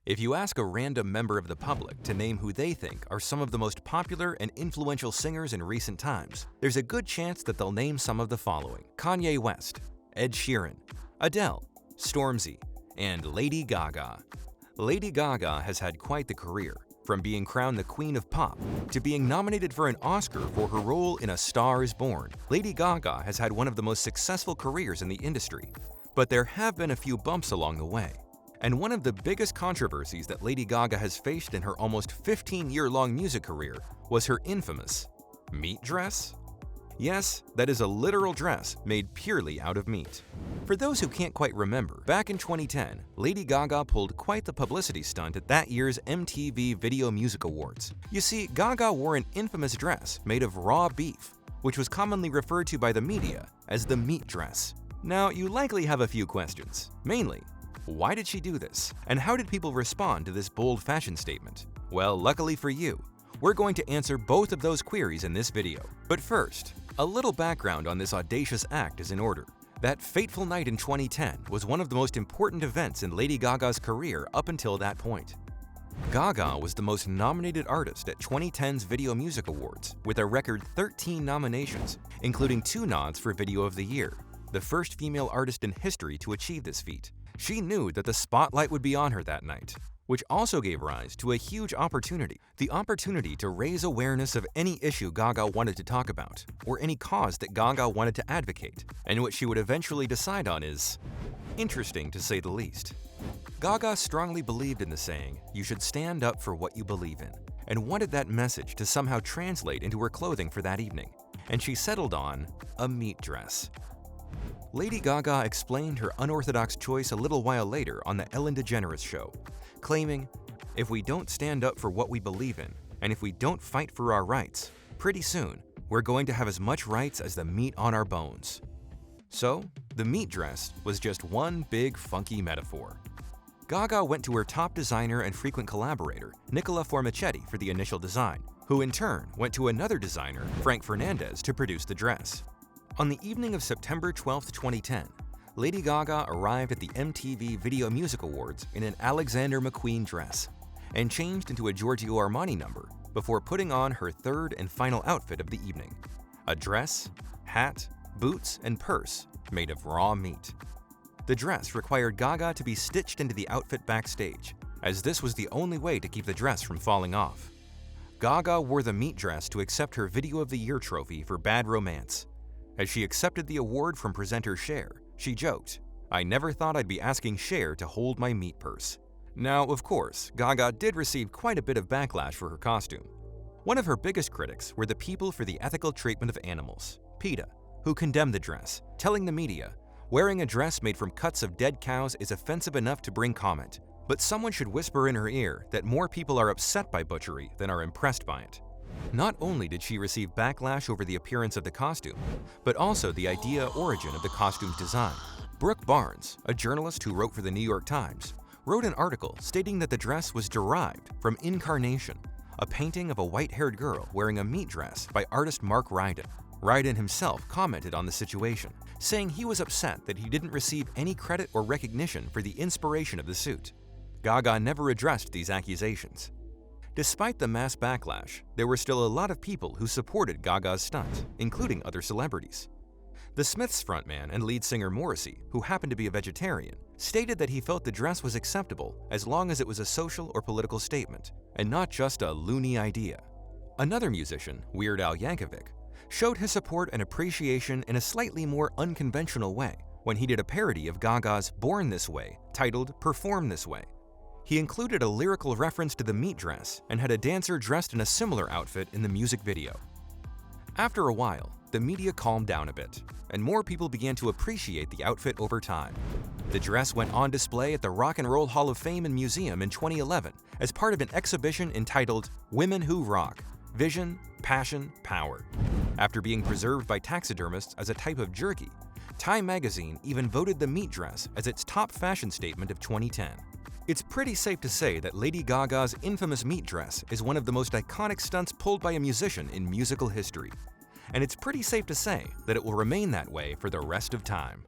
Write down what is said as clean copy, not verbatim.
If you ask a random member of the public to name who they think are some of the most popular and influential singers in recent times, there's a good chance that they'll name some of the following: Kanye West, Ed Sheeran, Adele, Stormzy, and Lady Gaga. Lady Gaga has had quite the career, from being crowned the Queen of Pop to being nominated for an Oscar for her role in A Star is Born. Lady Gaga has had one of the most successful careers in the industry, but there have been a few bumps along the way. And one of the biggest controversies that Lady Gaga has faced in her almost 15-year-long music career was her infamous meat dress. Yes, that is a literal dress made purely out of meat. For those who can't quite remember, back in 2010, Lady Gaga pulled quite the publicity stunt at that year's MTV Video Music Awards. You see, Gaga wore an infamous dress made of raw beef, which was commonly referred to by the media as the meat dress. Now, you likely have a few questions. Mainly, why did she do this? And how did people respond to this bold fashion statement? Well, luckily for you, we're going to answer both of those queries in this video. But first, a little background on this audacious act is in order. That fateful night in 2010 was one of the most important events in Lady Gaga's career up until that point. Gaga was the most nominated artist at 2010's Video Music Awards, with a record 13 nominations, including 2 nods for Video of the Year, the first female artist in history to achieve this feat. She knew that the spotlight would be on her that night, which also gave rise to a huge opportunity: the opportunity to raise awareness of any issue Gaga wanted to talk about, or any cause that Gaga wanted to advocate, and what she would eventually decide on is interesting to say the least. Gaga strongly believed in the saying, "You should stand up for what you believe in," and wanted that message to somehow translate into her clothing for that evening, and she settled on a meat dress. Lady Gaga explained her unorthodox choice a little while later on The Ellen DeGeneres Show, claiming, "If we don't stand up for what we believe in, and if we don't fight for our rights, pretty soon, we're going to have as much rights as the meat on our bones." So, the meat dress was just one big funky metaphor. Gaga went to her top designer and frequent collaborator, Nicola Formichetti, for the initial design, who in turn went to another designer, Frank Fernandez, to produce the dress. On the evening of September 12, 2010, Lady Gaga arrived at the MTV Video Music Awards in an Alexander McQueen dress and changed into a Giorgio Armani number before putting on her third and final outfit of the evening: a dress, hat, boots, and purse made of raw meat. The dress required Gaga to be stitched into the outfit backstage, as this was the only way to keep the dress from falling off. Gaga wore the meat dress to accept her Video of the Year trophy for Bad Romance. As she accepted the award from presenter Cher, she joked, "I never thought I'd be asking Cher to hold my meat purse." Now, of course, Gaga did receive quite a bit of backlash for her costume. One of her biggest critics were the People for the Ethical Treatment of Animals, PETA, who condemned the dress, telling the media, "Wearing a dress made from cuts of dead cows is offensive enough to bring comment, but someone should whisper in her ear that more people are upset by butchery than are impressed by it." Not only did she receive backlash over the appearance of the costume, but also the origin of the costume's design. Brooke Barnes, a journalist who wrote for the New York Times, wrote an article stating that the dress was derived from Incarnation, a painting of a white-haired girl wearing a meat dress by artist Mark Ryden. Ryden himself commented on the situation, saying he was upset that he didn't receive any credit or recognition for the inspiration of the suit. Gaga never addressed these accusations. Despite the mass backlash, there were still a lot of people who supported Gaga's stunt, including other celebrities. The Smiths frontman and lead singer Morrissey, who happened to be a vegetarian, stated that he felt the dress was acceptable as long as it was a social or political statement, and not just a loony idea. Another musician, Weird Al Yankovic, showed his support and appreciation in a slightly more unconventional way when he did a parody of Gaga's Born This Way, titled Perform This Way. He included a lyrical reference to the meat dress and had a dancer dressed in a similar outfit in the music video. After a while, the media calmed down a bit, and more people began to appreciate the outfit over time. The dress went on display at the Rock and Roll Hall of Fame and Museum in 2011 as part of an exhibition entitled Women Who Rock: Vision, Passion, Power. After being preserved by taxidermists as a type of jerky, Time magazine even voted the meat dress as its top fashion statement of 2010. It's pretty safe to say that Lady Gaga's infamous meat dress is one of the most iconic stunts pulled by a musician in musical history. And it's pretty safe to say that it will remain that way for the rest of time.